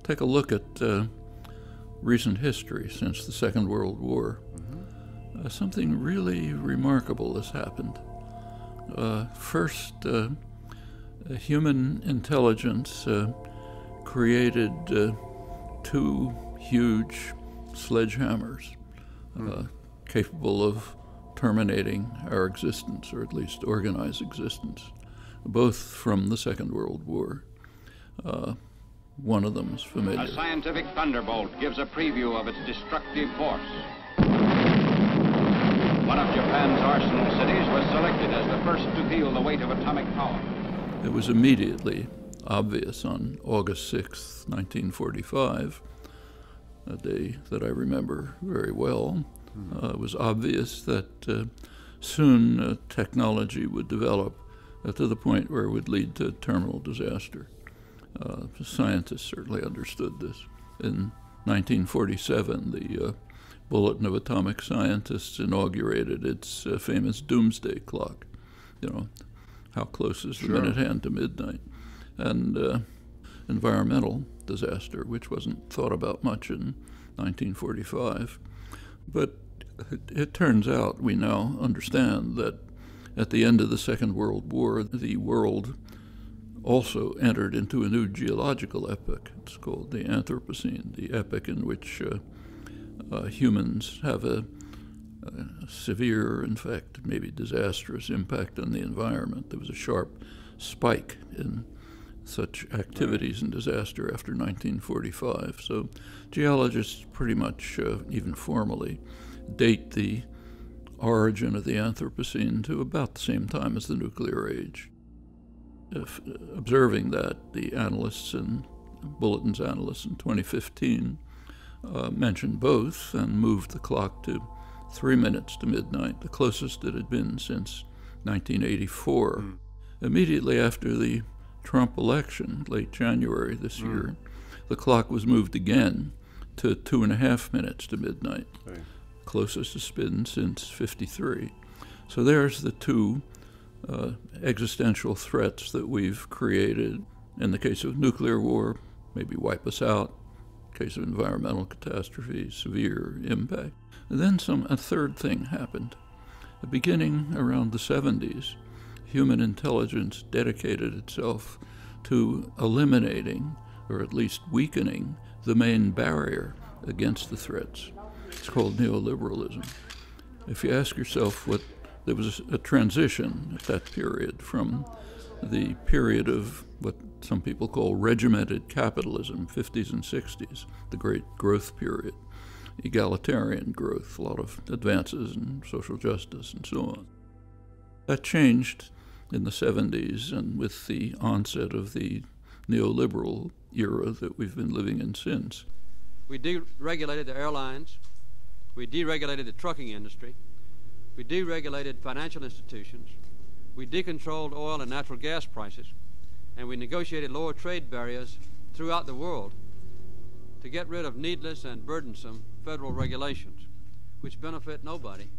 take a look at recent history since the Second World War. Something really remarkable has happened. First, human intelligence created two huge sledgehammers capable of terminating our existence, or at least organized existence, both from the Second World War. One of them is familiar. A scientific thunderbolt gives a preview of its destructive force. One of Japan's arsenal cities was selected as the first to feel the weight of atomic power. It was immediately obvious on August 6, 1945, a day that I remember very well. It was obvious that soon technology would develop to the point where it would lead to terminal disaster. Scientists certainly understood this. In 1947, the Bulletin of Atomic Scientists inaugurated its famous doomsday clock. You know, how close is the minute hand to midnight? And environmental disaster, which wasn't thought about much in 1945. But it turns out we now understand that at the end of the Second World War, the world also entered into a new geological epoch. It's called the Anthropocene, the epoch in which humans have a severe, in fact, maybe disastrous impact on the environment. There was a sharp spike in such activities and disaster after 1945. So geologists pretty much, even formally, date the origin of the Anthropocene to about the same time as the nuclear age. Observing that, the analysts and Bulletin's analysts in 2015 mentioned both and moved the clock to 3 minutes to midnight, the closest it had been since 1984. Immediately after the Trump election, late January this year, the clock was moved again to 2.5 minutes to midnight, closest it's been since '53. So there's the two existential threats that we've created. In the case of nuclear war, maybe wipe us out. In the case of environmental catastrophe, severe impact. And then a third thing happened. Beginning around the 70s, human intelligence dedicated itself to eliminating, or at least weakening, the main barrier against the threats. It's called neoliberalism. If you ask yourself there was a transition at that period from the period of what some people call regimented capitalism, 50s and 60s, the great growth period, egalitarian growth, a lot of advances in social justice and so on. That changed in the 70s and with the onset of the neoliberal era that we've been living in since. We deregulated the airlines, we deregulated the trucking industry, we deregulated financial institutions, we decontrolled oil and natural gas prices, and we negotiated lower trade barriers throughout the world to get rid of needless and burdensome federal regulations, which benefit nobody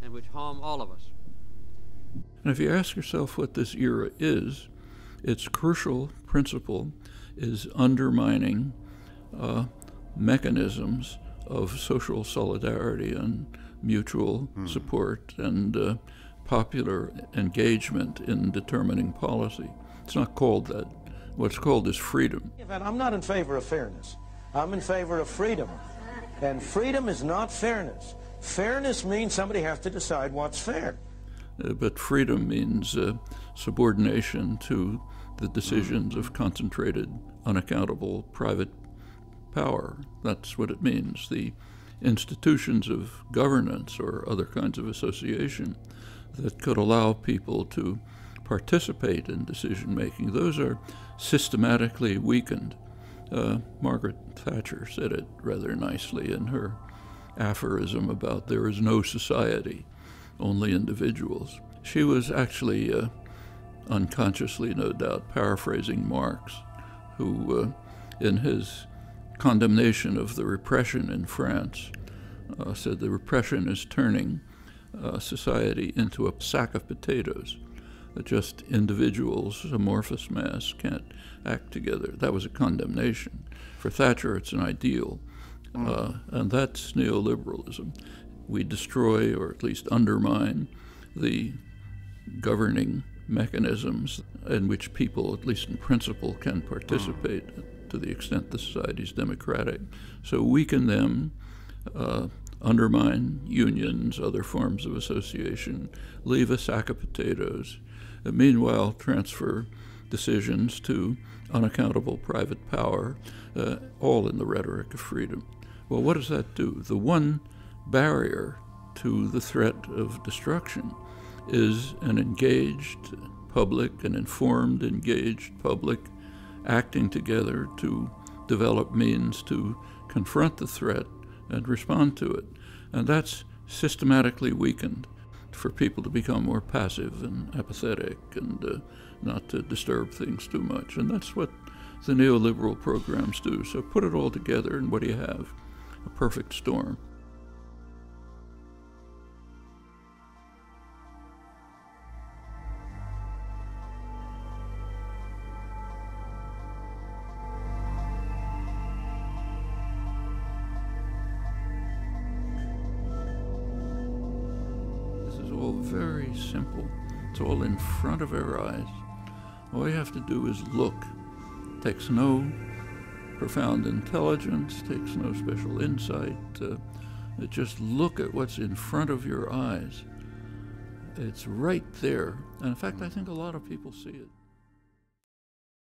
and which harm all of us. And if you ask yourself what this era is, its crucial principle is undermining mechanisms of social solidarity and mutual support and popular engagement in determining policy. It's not called that. What's called is freedom. I'm not in favor of fairness. I'm in favor of freedom. And freedom is not fairness. Fairness means somebody has to decide what's fair. But freedom means subordination to the decisions of concentrated, unaccountable private power. That's what it means. The institutions of governance or other kinds of association that could allow people to participate in decision-making, those are systematically weakened. Margaret Thatcher said it rather nicely in her aphorism about there is no society, only individuals. She was actually unconsciously, no doubt, paraphrasing Marx, who in his condemnation of the repression in France said the repression is turning society into a sack of potatoes. just individuals, amorphous mass, can't act together. That was a condemnation. For Thatcher, it's an ideal. And that's neoliberalism. We destroy, or at least undermine, the governing mechanisms in which people, at least in principle, can participate to the extent the society is democratic. So weaken them, undermine unions, other forms of association, leave a sack of potatoes, and meanwhile transfer decisions to unaccountable private power, all in the rhetoric of freedom. Well, what does that do? The one barrier to the threat of destruction is an engaged public, an informed, engaged public, acting together to develop means to confront the threat and respond to it. And that's systematically weakened for people to become more passive and apathetic and not to disturb things too much. And that's what the neoliberal programs do. So put it all together, and what do you have? A perfect storm. This is all very simple. It's all in front of our eyes. All you have to do is look. It takes no profound intelligence, takes no special insight. Just look at what's in front of your eyes. It's right there. And in fact, I think a lot of people see it.